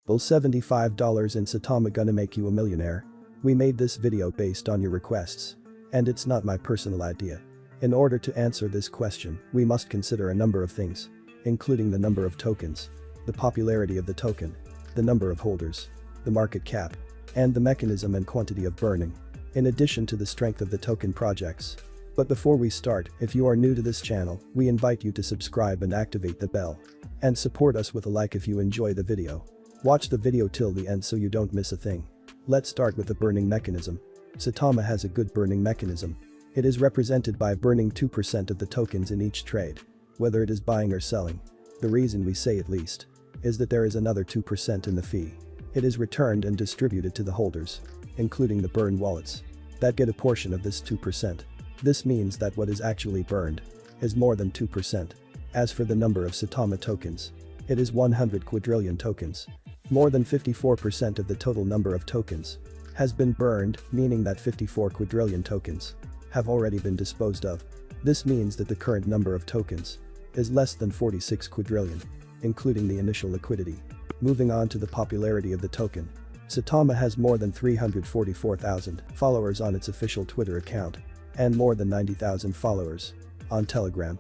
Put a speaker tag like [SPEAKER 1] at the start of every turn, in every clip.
[SPEAKER 1] Will $75 in Saitama gonna make you a millionaire? We made this video based on your requests. And it's not my personal idea. In order to answer this question, we must consider a number of things, including the number of tokens, the popularity of the token, the number of holders, the market cap, and the mechanism and quantity of burning, in addition to the strength of the token projects. But before we start, if you are new to this channel, we invite you to subscribe and activate the bell. And support us with a like if you enjoy the video. Watch the video till the end so you don't miss a thing. Let's start with the burning mechanism. Saitama has a good burning mechanism. It is represented by burning 2% of the tokens in each trade, whether it is buying or selling. The reason we say at least is that there is another 2% in the fee. It is returned and distributed to the holders, including the burn wallets, that get a portion of this 2%. This means that what is actually burned is more than 2%. As for the number of Saitama tokens, it is 100 quadrillion tokens. More than 54% of the total number of tokens has been burned, meaning that 54 quadrillion tokens have already been disposed of. This means that the current number of tokens is less than 46 quadrillion, including the initial liquidity. Moving on to the popularity of the token. Saitama has more than 344,000 followers on its official Twitter account and more than 90,000 followers on Telegram.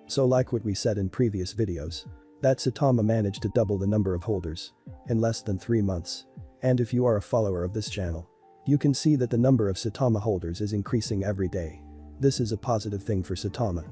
[SPEAKER 1] So like what we said in previous videos, that Saitama managed to double the number of holders in less than 3 months. And if you are a follower of this channel, you can see that the number of Saitama holders is increasing every day. This is a positive thing for Saitama.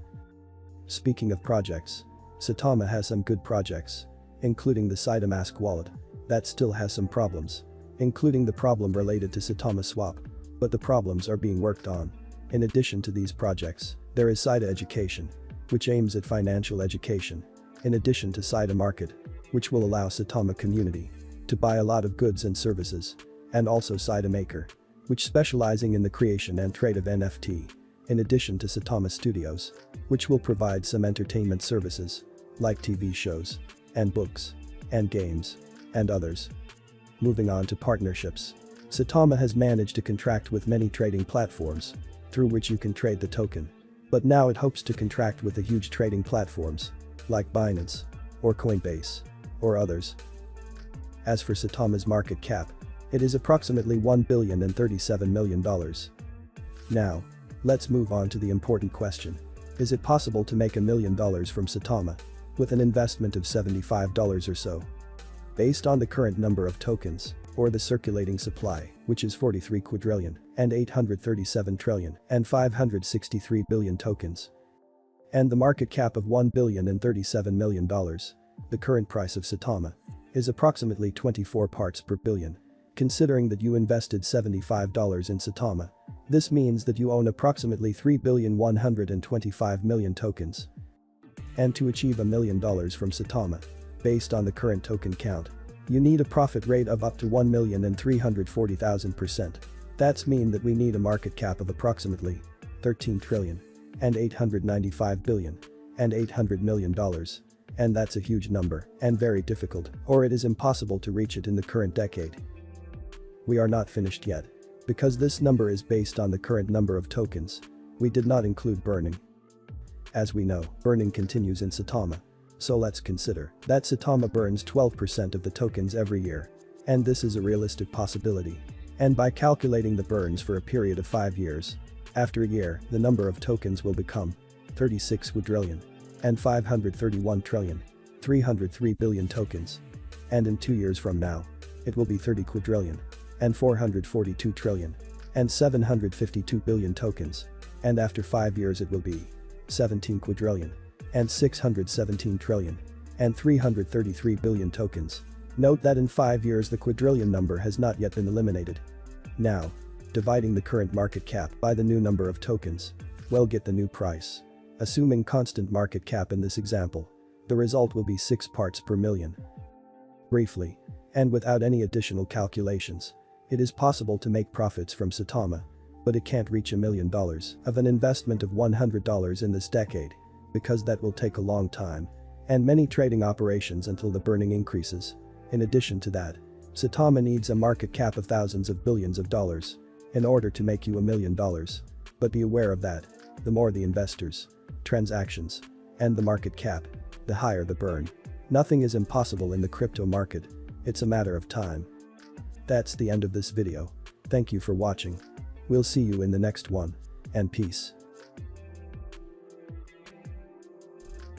[SPEAKER 1] Speaking of projects, Saitama has some good projects, including the Saitama wallet, that still has some problems, including the problem related to Saitama swap, but the problems are being worked on. In addition to these projects, there is Saita Education, which aims at financial education, in addition to Saita Market, which will allow Saitama community to buy a lot of goods and services, and also Saita Maker, which specializing in the creation and trade of NFT, in addition to Saitama Studios, which will provide some entertainment services, like TV shows, and books, and games, and others. Moving on to partnerships. Saitama has managed to contract with many trading platforms, through which you can trade the token. But now it hopes to contract with the huge trading platforms, like Binance, or Coinbase, or others. As for Saitama's market cap, it is approximately $1,037 million. Now, let's move on to the important question. Is it possible to make $1 million from Saitama with an investment of $75 or so? Based on the current number of tokens, or the circulating supply, which is 43 quadrillion and 837 trillion and 563 billion tokens, and the market cap of $1,037 million, the current price of Saitama is approximately 24 parts per billion. Considering that you invested $75 in Saitama, this means that you own approximately 3,125 million tokens. And to achieve $1 million from Saitama, based on the current token count, you need a profit rate of up to 1,340,000%. That's mean that we need a market cap of approximately 13 trillion and 895 billion and $800 million. And that's a huge number and very difficult, or it is impossible to reach it in the current decade. We are not finished yet. Because this number is based on the current number of tokens, we did not include burning. As we know, burning continues in Saitama. So let's consider that Saitama burns 12% of the tokens every year. And this is a realistic possibility. And by calculating the burns for a period of 5 years, after a year, the number of tokens will become 36 quadrillion and 531 trillion, 303 billion tokens. And in 2 years from now, it will be 30 quadrillion and 442 trillion and 752 billion tokens. And after 5 years it will be 17 quadrillion and 617 trillion and 333 billion tokens. Note that in 5 years the quadrillion number has not yet been eliminated. Now, dividing the current market cap by the new number of tokens, we'll get the new price. Assuming constant market cap in this example, the result will be 6 parts per million. Briefly, and without any additional calculations, it is possible to make profits from Saitama, but it can't reach $1 million of an investment of $100 in this decade, because that will take a long time, and many trading operations until the burning increases. In addition to that, Saitama needs a market cap of thousands of billions of dollars in order to make you $1 million. But be aware of that, the more the investors, transactions, and the market cap, the higher the burn. Nothing is impossible in the crypto market, It's a matter of time. That's the end of this video. Thank you for watching. We'll see you in the next one. And peace.